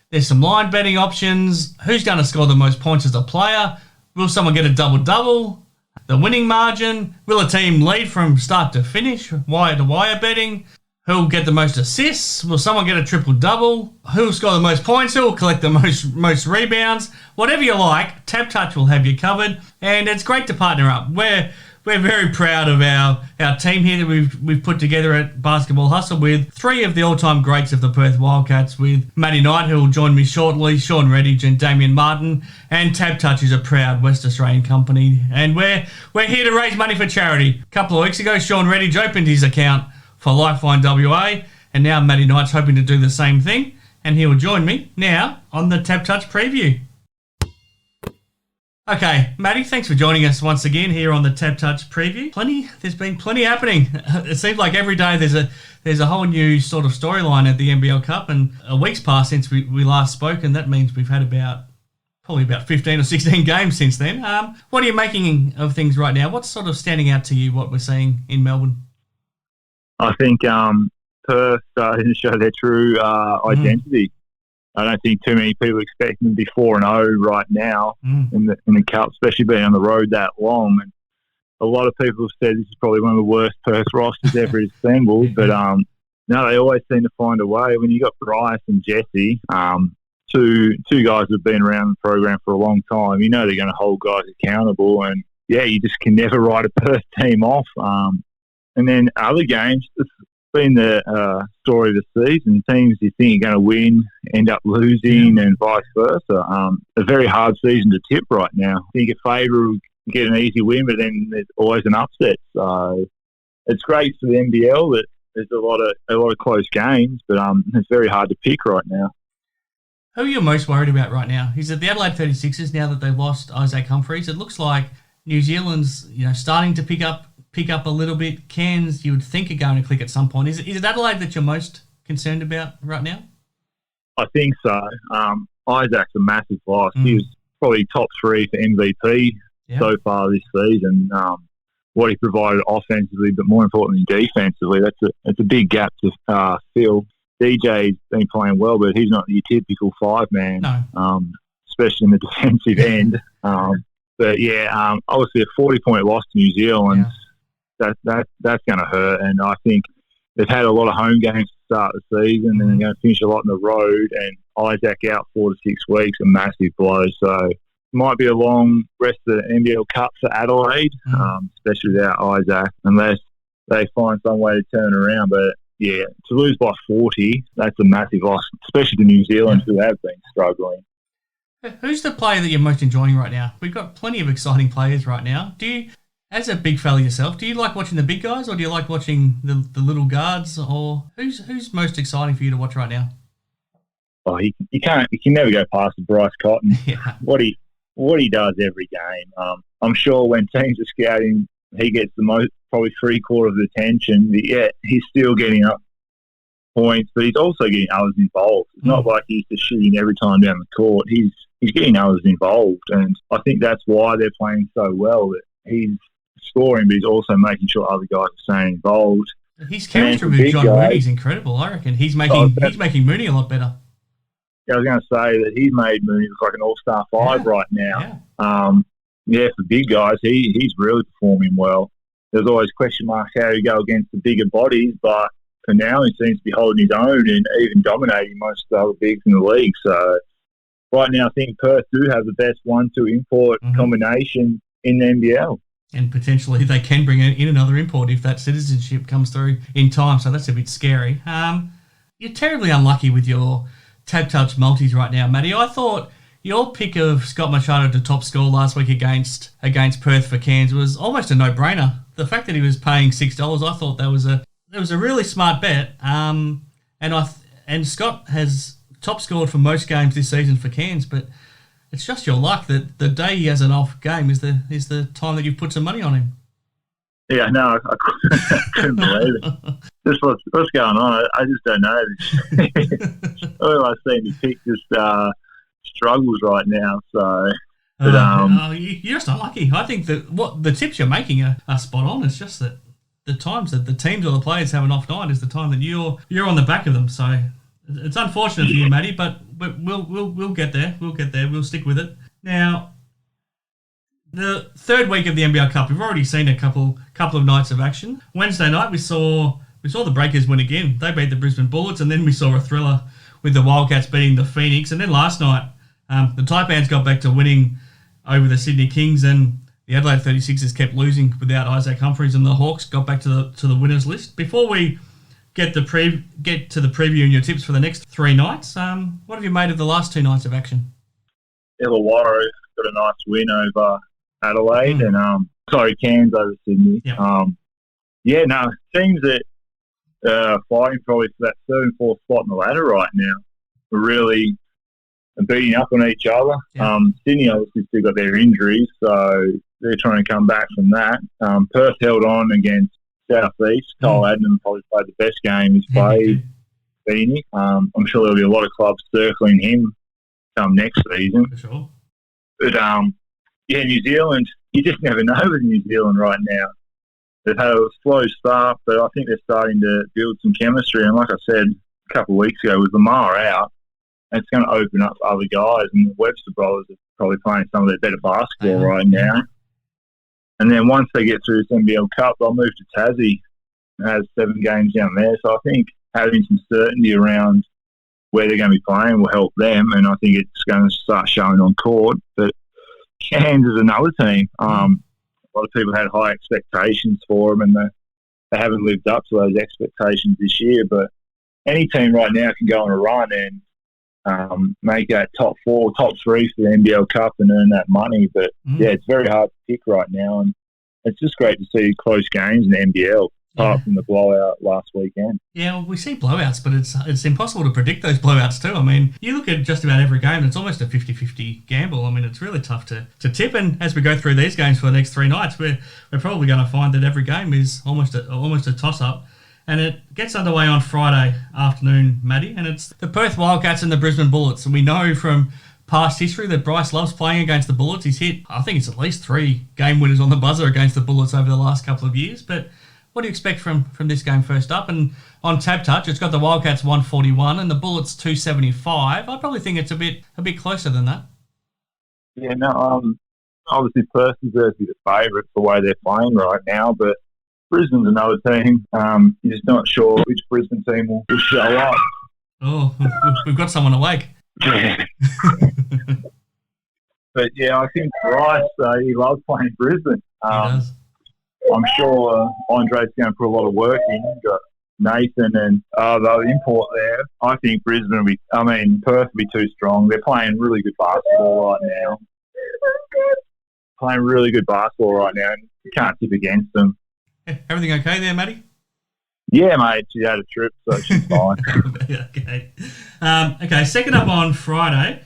There's some line betting options. Who's going to score the most points as a player? Will someone get a double-double? The winning margin. Will a team lead from start to finish? Wire-to-wire betting. Who'll get the most assists? Will someone get a triple-double? Who'll score the most points? Who'll collect the most rebounds? Whatever you like, TABtouch will have you covered. And it's great to partner up. We're very proud of our team here that we've put together at Basketball Hustle with three of the all-time greats of the Perth Wildcats, with Matty Knight, who will join me shortly, Shawn Redhage and Damian Martin. And TABtouch is a proud West Australian company. And we're here to raise money for charity. A couple of weeks ago, Shawn Redhage opened his account for Lifeline WA, and now Matty Knight's hoping to do the same thing, and he will join me now on the TABtouch Preview. Okay, Matty, thanks for joining us once again here on the TABtouch Preview. There's been plenty happening. It seems like every day there's a whole new sort of storyline at the NBL Cup, and a week's passed since we last spoke, and that means we've had probably about 15 or 16 games since then. What are you making of things right now? What's sort of standing out to you, what we're seeing in Melbourne? I think Perth starting to show their true identity. I don't think too many people expect them to be 4-0 right now in the Cup, especially being on the road that long. And a lot of people have said this is probably one of the worst Perth rosters ever assembled. But no, they always seem to find a way. When you got Bryce and Jesse, two guys who've been around the program for a long time, they're going to hold guys accountable. And yeah, you just can never write a Perth team off. And then other games, it's been the story of the season. Teams you think are going to win end up losing, and vice versa. A very hard season to tip right now. I think a favourite will get an easy win, but then there's always an upset. So it's great for the NBL that there's a lot of close games, but it's very hard to pick right now. Who are you most worried about right now? Is it the Adelaide 36ers now that they've lost Isaac Humphries? It looks like New Zealand's starting to pick up a little bit. Cairns, you would think, are going to click at some point. Is it Adelaide that you're most concerned about right now? I think so. Isaac's a massive loss. He was probably top 3 for MVP so far this season. What he provided offensively, but more importantly defensively, that's a big gap to fill. DJ's been playing well, but he's not your typical 5-man, especially in the defensive end. But yeah, obviously a 40-point loss to New Zealand. Yeah. That's going to hurt, and I think they've had a lot of home games to start the season, and they're going to finish a lot on the road. And Isaac out 4 to 6 weeks, a massive blow. So it might be a long rest of the NBL Cup for Adelaide, especially without Isaac, unless they find some way to turn around. But yeah, to lose by 40, that's a massive loss, especially to New Zealand, who have been struggling. Who's the player that you're most enjoying right now? We've got plenty of exciting players right now. As a big fella yourself, do you like watching the big guys, or do you like watching the little guards, or who's most exciting for you to watch right now? Oh, you can never go past Bryce Cotton. Yeah. What he does every game. I'm sure when teams are scouting, he gets the most, probably 3/4 of the attention. But yeah, he's still getting up points, but he's also getting others involved. It's not like he's just shooting every time down the court. He's getting others involved, and I think that's why they're playing so well. That he's scoring, but he's also making sure other guys are staying involved. His chemistry with John Mooney is incredible. I reckon he's making Mooney a lot better. Yeah, I was going to say that he's made Mooney look like an all-star 5 right now. Yeah. For big guys, he's really performing well. There's always question marks how he go against the bigger bodies, but for now he seems to be holding his own and even dominating most of the other bigs in the league. So right now I think Perth do have the best 1-2 import combination in the NBL. And potentially they can bring in another import if that citizenship comes through in time. So that's a bit scary. You're terribly unlucky with your TABtouch multis right now, Matty. I thought your pick of Scott Machado to top score last week against Perth for Cairns was almost a no-brainer. The fact that he was paying $6, I thought that was a really smart bet. And Scott has top scored for most games this season for Cairns, but it's just your luck that the day he has an off game is the time that you've put some money on him. Yeah, no, I couldn't believe it. Just what's going on? I just don't know. All I see me pick just struggles right now. So, but, you're just unlucky. I think that what the tips you're making are spot on. It's just that the times that the teams or the players have an off night is the time that you're on the back of them. So it's unfortunate for you, Matty, but we'll get there. We'll get there. We'll stick with it. Now, the third week of the NBL Cup, we've already seen a couple of nights of action. Wednesday night, we saw the Breakers win again. They beat the Brisbane Bullets, and then we saw a thriller with the Wildcats beating the Phoenix. And then last night, the Taipans got back to winning over the Sydney Kings, and the Adelaide 36ers kept losing without Isaac Humphries, and the Hawks got back to the winners list. Before we get to the preview and your tips for the next three nights, what have you made of the last two nights of action? Illawarra got a nice win over Adelaide and Cairns over Sydney. Yep. Teams that are fighting probably for that third and fourth spot in the ladder right now are really beating up on each other. Yep. Sydney obviously still got their injuries, so they're trying to come back from that. Perth held on against South East. Kyle Adnan probably played the best game he's played. Beanie. I'm sure there'll be a lot of clubs circling him come next season. For sure. But New Zealand, you just never know with New Zealand right now. They've had a slow start, but I think they're starting to build some chemistry. And like I said a couple of weeks ago, with Lamar out, it's going to open up for other guys. And the Webster brothers are probably playing some of their better basketball right now. And then once they get through this NBL Cup, they'll move to Tassie and have 7 games down there. So I think having some certainty around where they're going to be playing will help them. And I think it's going to start showing on court. But Cairns is another team. A lot of people had high expectations for them, and they haven't lived up to those expectations this year. But any team right now can go on a run and make that top 4, top 3 for the NBL Cup and earn that money. But, it's very hard to pick right now. And it's just great to see close games in the NBL, apart from the blowout last weekend. Yeah, well, we see blowouts, but it's impossible to predict those blowouts too. I mean, you look at just about every game, it's almost a 50-50 gamble. I mean, it's really tough to tip. And as we go through these games for the next 3 nights, we're probably going to find that every game is almost a toss-up. And it gets underway on Friday afternoon, Matty, and it's the Perth Wildcats and the Brisbane Bullets. And we know from past history that Bryce loves playing against the Bullets. He's hit, I think it's at least 3 game winners on the buzzer against the Bullets over the last couple of years. But what do you expect from this game first up? And on TABtouch, it's got the Wildcats 141 and the Bullets 275. I probably think it's a bit closer than that. Yeah, no, obviously Perth deserves to be the favourite for the way they're playing right now, but Brisbane's another team. You're just not sure which Brisbane team will show up. Oh, we've got someone awake. But yeah, I think Bryce, he loves playing Brisbane. He does. I'm sure Andre's going to put a lot of work in. You've got Nathan and the import there. I think Perth will be too strong. They're playing really good basketball right now. And you can't tip against them. Everything okay there, Matty? Yeah, mate. She had a trip, so she's fine. Okay. Okay, second up on Friday.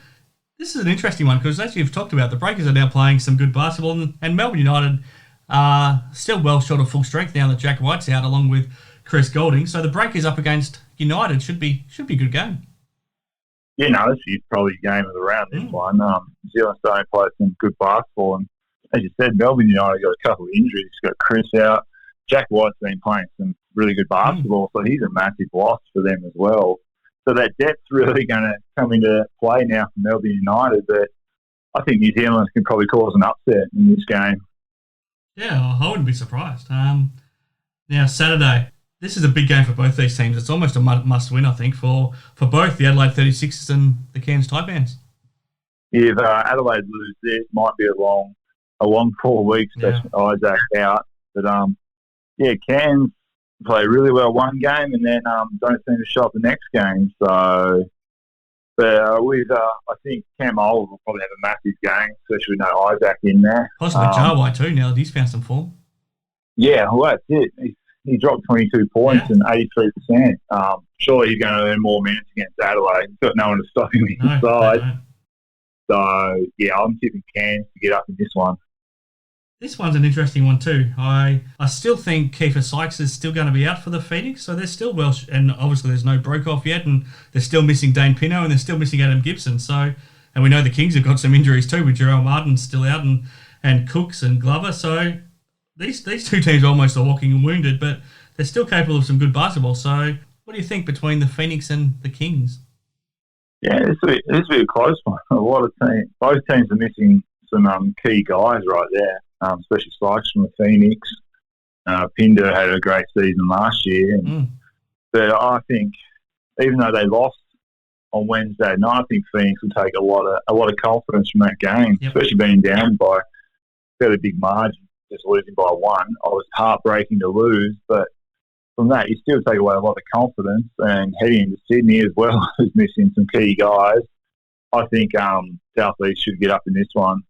This is an interesting one because, as you've talked about, the Breakers are now playing some good basketball, and Melbourne United are still well short of full strength now that Jack White's out, along with Chris Goulding. So the Breakers up against United should be a good game. Yeah, no, this is probably the game of the round, this one. New Zealand's starting to play some good basketball, and as you said, Melbourne United got a couple of injuries. Got Chris out. Jack White's been playing some really good basketball, so he's a massive loss for them as well. So that depth's really going to come into play now for Melbourne United, but I think New Zealand can probably cause an upset in this game. Yeah, I wouldn't be surprised. Now, Saturday, this is a big game for both these teams. It's almost a must-win, I think, for both the Adelaide 36ers and the Cairns Taipans. If Adelaide lose this, might be a long 4 weeks, especially Isaac out. But, Cairns play really well one game and then don't seem to show up the next game. So, but I think Cam Oliver will probably have a massive game, especially with no Isaac in there. Possibly Jarwai too, now that he's found some form. Yeah, well, that's it. He dropped 22 points and 83%. Surely he's going to earn more minutes against Adelaide. He's got no one to stop him inside. So, yeah, I'm tipping Cairns to get up in this one. This one's an interesting one too. I still think Kiefer Sykes is still going to be out for the Phoenix, so they're still Welsh, and obviously there's no Broekhoff yet, and they're still missing Dane Pinno, and they're still missing Adam Gibson. So, and we know the Kings have got some injuries too, with Jarrell Martin still out, and Cooks and Glover. So these two teams almost are walking wounded, but they're still capable of some good basketball. So what do you think between the Phoenix and the Kings? Yeah, this will be a close one. Both teams are missing some key guys right there, especially Sykes from the Phoenix. Pinder had a great season last year. But I think, even though they lost on Wednesday night, I think Phoenix will take a lot of confidence from that game, especially being down by a fairly big margin, just losing by one. I was heartbreaking to lose, but from that, you still take away a lot of confidence. And heading into Sydney as well, who's missing some key guys. I think South East should get up in this one.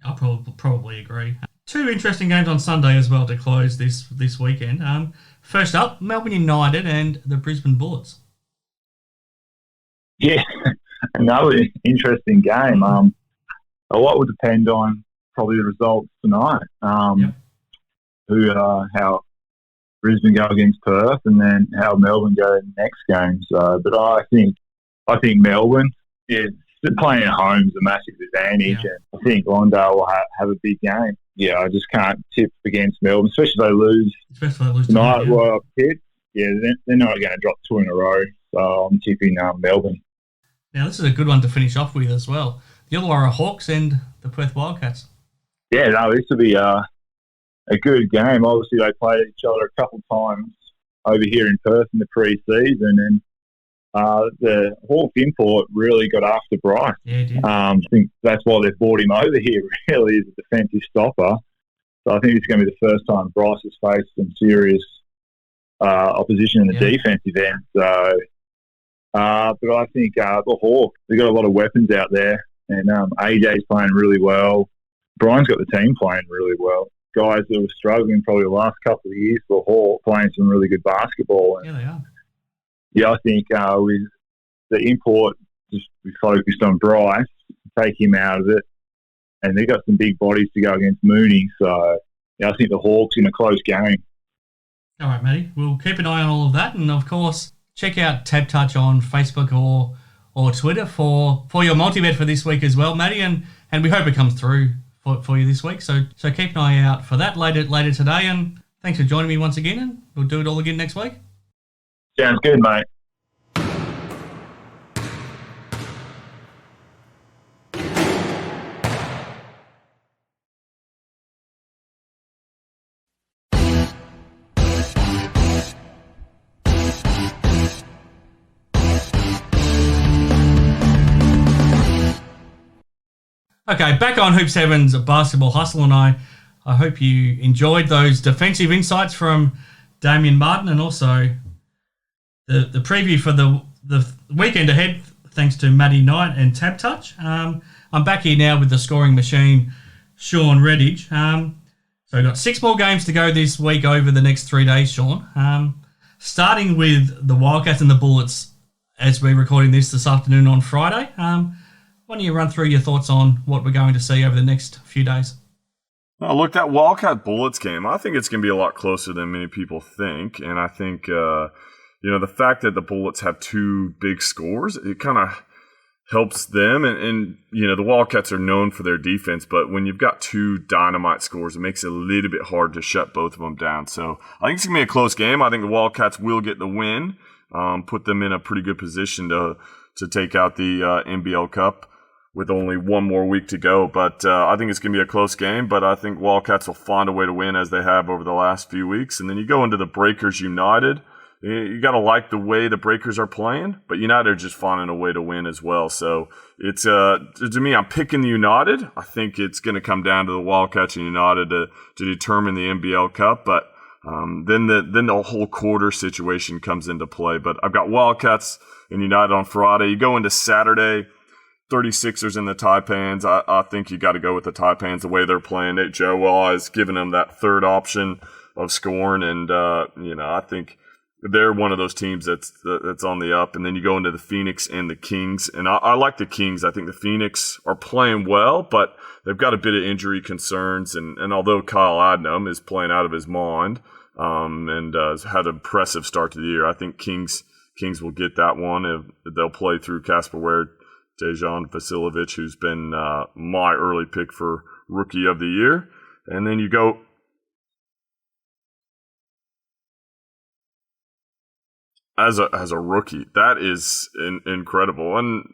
I'll probably agree. Two interesting games on Sunday as well to close this weekend. First up, Melbourne United and the Brisbane Bullets. Yeah, another interesting game. A lot will depend on probably the results tonight. How Brisbane go against Perth, and then how Melbourne go in the next game. So, but I think Melbourne is playing at home is a massive advantage, and I think Londale will have a big game. Yeah, I just can't tip against Melbourne, especially if they lose tonight. Well, they're not going to drop two in a row. So I'm tipping Melbourne. Now this is a good one to finish off with as well. The Illawarra Hawks and the Perth Wildcats. Yeah, no, this will be a good game. Obviously, they played each other a couple of times over here in Perth in the pre-season, and the Hawks import really got after Bryce. Yeah, he did. I think that's why they've brought him over here, really, as a defensive stopper. So I think it's going to be the first time Bryce has faced some serious opposition in the defensive end. So, but I think the Hawks, they've got a lot of weapons out there, and AJ's playing really well. Brian's got the team playing really well. Guys that were struggling probably the last couple of years for Hawks playing some really good basketball. Yeah, they are. Yeah, I think with the import, just be focused on Bryce, take him out of it, and they've got some big bodies to go against Mooney. So, yeah, I think the Hawks in a close game. All right, Matty. We'll keep an eye on all of that, and of course, check out TABtouch on Facebook or Twitter for your multi-bet for this week as well, Matty, and we hope it comes through for you this week. So keep an eye out for that later today, and thanks for joining me once again, and we'll do it all again next week. Sounds good, mate. Okay, back on Hoops Heaven's Basketball Hustle, and I hope you enjoyed those defensive insights from Damian Martin, and also the preview for the weekend ahead, thanks to Matty Knight and TABtouch. I'm back here now with the Scoring Machine Shawn Redhage. So we've got 6 more games to go this week over the next 3 days, Shawn. Starting with the Wildcats and the Bullets as we're recording this afternoon on Friday. Why don't you run through your thoughts on what we're going to see over the next few days? Look, that Wildcat Bullets game, I think it's going to be a lot closer than many people think. And I think, the fact that the Bullets have 2 big scores, it kind of helps them. And the Wildcats are known for their defense, but when you've got 2 dynamite scores, it makes it a little bit hard to shut both of them down. So I think it's going to be a close game. I think the Wildcats will get the win, put them in a pretty good position to take out the NBL Cup with only 1 more week to go. But I think it's going to be a close game, but I think Wildcats will find a way to win as they have over the last few weeks. And then you go into the Breakers United. You got to like the way the Breakers are playing, but United are just finding a way to win as well. So it's to me, I'm picking the United. I think it's going to come down to the Wildcats and United to determine the NBL Cup, but then the whole quarter situation comes into play. But I've got Wildcats and United on Friday. You go into Saturday, 36ers and the Taipans. I think you got to go with the Taipans the way they're playing. Nate Joel is giving them that third option of scoring, and I think they're one of those teams that's on the up. And then you go into the Phoenix and the Kings. And I like the Kings. I think the Phoenix are playing well, but they've got a bit of injury concerns. And although Kyle Adnam is playing out of his mind and has had an impressive start to the year, I think Kings will get that one. They'll play through Kasper Ware, Dejan Vasilovic, who's been my early pick for Rookie of the Year. And then you go as a rookie, that is incredible. And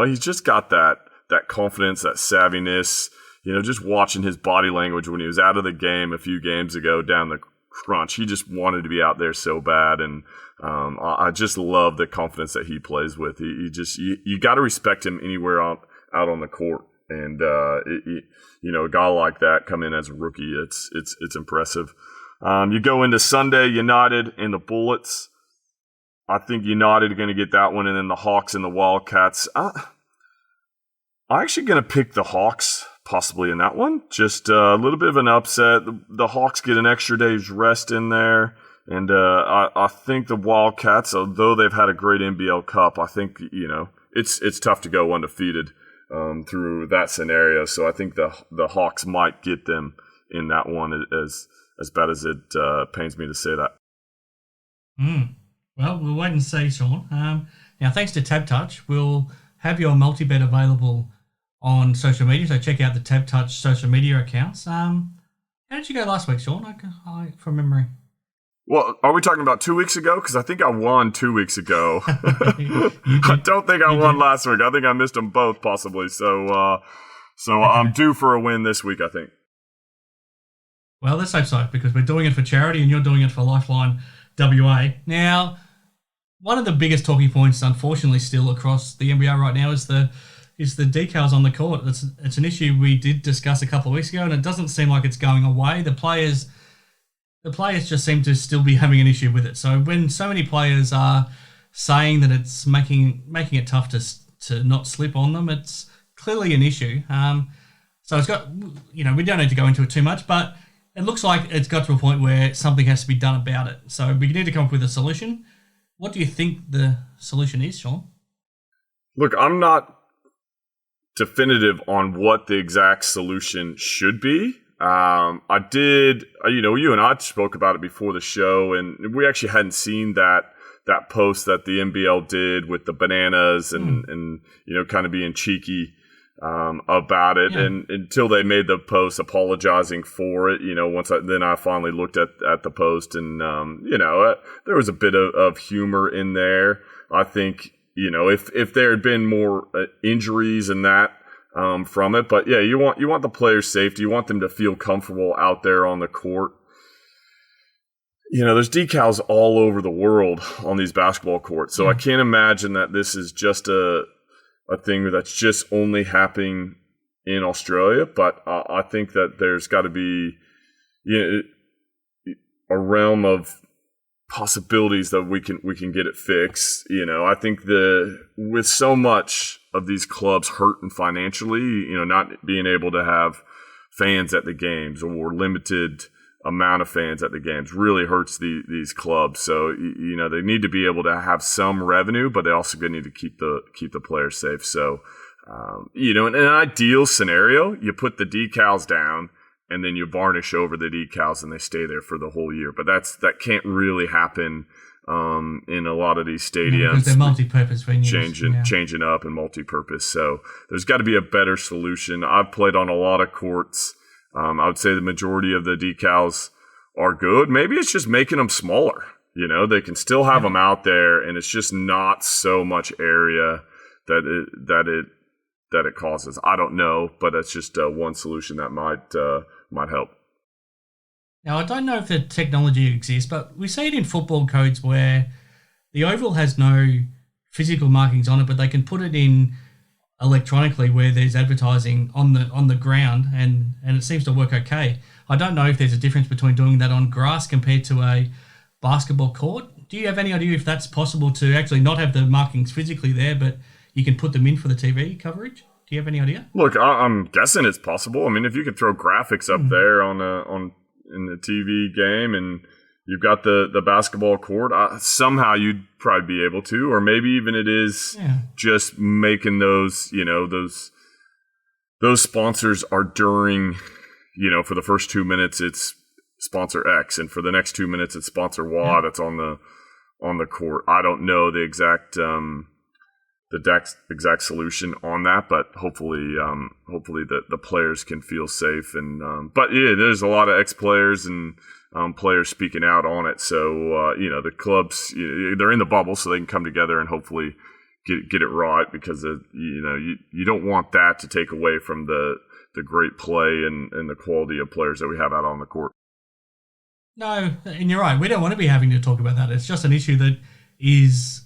he's just got that confidence, that savviness. Just watching his body language when he was out of the game a few games ago down the crunch, he just wanted to be out there so bad. And I just love the confidence that he plays with. You got to respect him anywhere out on the court. And a guy like that come in as a rookie, it's impressive. You go into Sunday, United and the Bullets. I think United are going to get that one, and then the Hawks and the Wildcats. I'm actually going to pick the Hawks possibly in that one. Just a little bit of an upset. The Hawks get an extra day's rest in there, and I think the Wildcats, although they've had a great NBL Cup, I think it's tough to go undefeated through that scenario. So I think the Hawks might get them in that one, as bad as it pains me to say that. Well, we'll wait and see, Shawn. Now, thanks to TABtouch, we'll have your multi-bet available on social media, so check out the TABtouch social media accounts. How did you go last week, Shawn? From memory. Well, are we talking about 2 weeks ago? Because I think I won 2 weeks ago. I don't think I won last week. I think I missed them both, possibly. So I'm due for a win this week, I think. Well, let's hope so, because we're doing it for charity and you're doing it for Lifeline WA. Now, one of the biggest talking points, unfortunately, still across the NBL right now is the decals on the court. It's an issue we did discuss a couple of weeks ago, and it doesn't seem like it's going away. The players just seem to still be having an issue with it. So when so many players are saying that it's making it tough to not slip on them, it's clearly an issue. So it's got, we don't need to go into it too much, but it looks like it's got to a point where something has to be done about it. So we need to come up with a solution. What do you think the solution is, Shawn? Look, I'm not definitive on what the exact solution should be. I did, you and I spoke about it before the show, and we actually hadn't seen that post that the NBL did with the bananas and kind of being cheeky about it, and until they made the post apologizing for it, then I finally looked at the post, and there was a bit of humor in there. I think if there had been more injuries and that from it, but you want the players' safety, you want them to feel comfortable out there on the court. There's decals all over the world on these basketball courts, so I can't imagine that this is just a thing that's just only happening in Australia, but I think that there's got to be a realm of possibilities that we can get it fixed. I think with so much of these clubs hurting financially, not being able to have fans at the games or limited amount of fans at the games really hurts these clubs. So they need to be able to have some revenue, but they also need to keep the players safe. So in an ideal scenario, you put the decals down and then you varnish over the decals and they stay there for the whole year. But that can't really happen in a lot of these stadiums. Because they're multi-purpose venues. Changing up and multi-purpose. So there's got to be a better solution. I've played on a lot of courts. I would say the majority of the decals are good. Maybe it's just making them smaller. They can still have them out there, and it's just not so much area that it causes. I don't know, but that's just one solution that might help. Now, I don't know if the technology exists, but we see it in football codes where the oval has no physical markings on it, but they can put it in electronically where there's advertising on the ground, and it seems to work okay. I don't know if there's a difference between doing that on grass compared to a basketball court. Do you have any idea if that's possible to actually not have the markings physically there, but you can put them in for the TV coverage? Do you have any idea? Look, I'm guessing it's possible. I mean, if you could throw graphics up there in the TV game, and you've got the basketball court. Somehow you'd probably be able to, or maybe even it is just making those, those sponsors are during, for the first 2 minutes it's sponsor X, and for the next 2 minutes it's sponsor Y that's on the court. I don't know the exact solution on that, but hopefully the players can feel safe. And but yeah, there's a lot of ex-players and players speaking out on it. So the clubs, they're in the bubble, so they can come together and hopefully get it right, because you don't want that to take away from the great play and the quality of players that we have out on the court. No, and you're right. We don't want to be having to talk about that. It's just an issue that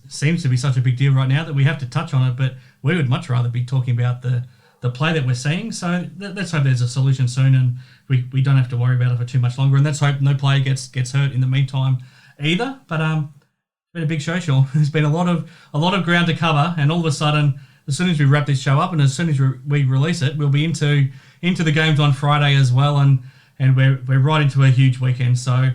seems to be such a big deal right now that we have to touch on it, but we would much rather be talking about the play that we're seeing. So let's hope there's a solution soon, and we don't have to worry about it for too much longer. And let's hope no player gets hurt in the meantime either. But it's been a big show, Sean. There's been a lot of ground to cover, and all of a sudden, as soon as we wrap this show up and as soon as we release it, we'll be into the games on Friday as well, and we're right into a huge weekend. So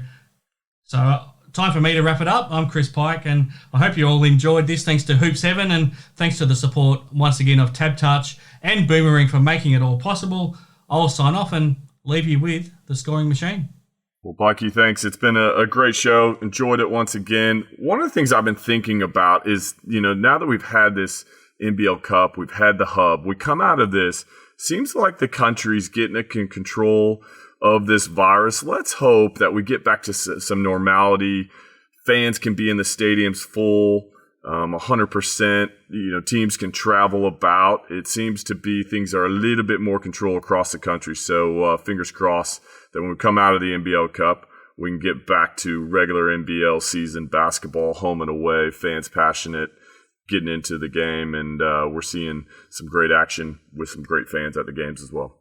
time for me to wrap it up. I'm Chris Pike, and I hope you all enjoyed this. Thanks to Hoops Heaven, and thanks to the support once again of TABtouch and Boomering for making it all possible. I'll sign off and leave you with the Scoring Machine. Well, Pikey, thanks. It's been a great show. Enjoyed it once again. One of the things I've been thinking about is, now that we've had this NBL Cup, we've had the hub, we come out of this, seems like the country's getting in control of this virus. Let's hope that we get back to some normality. Fans can be in the stadiums full, 100%. Teams can travel about. It seems to be things are a little bit more control across the country. So fingers crossed that when we come out of the NBL Cup, we can get back to regular NBL season basketball, home and away, fans passionate, getting into the game, and we're seeing some great action with some great fans at the games as well.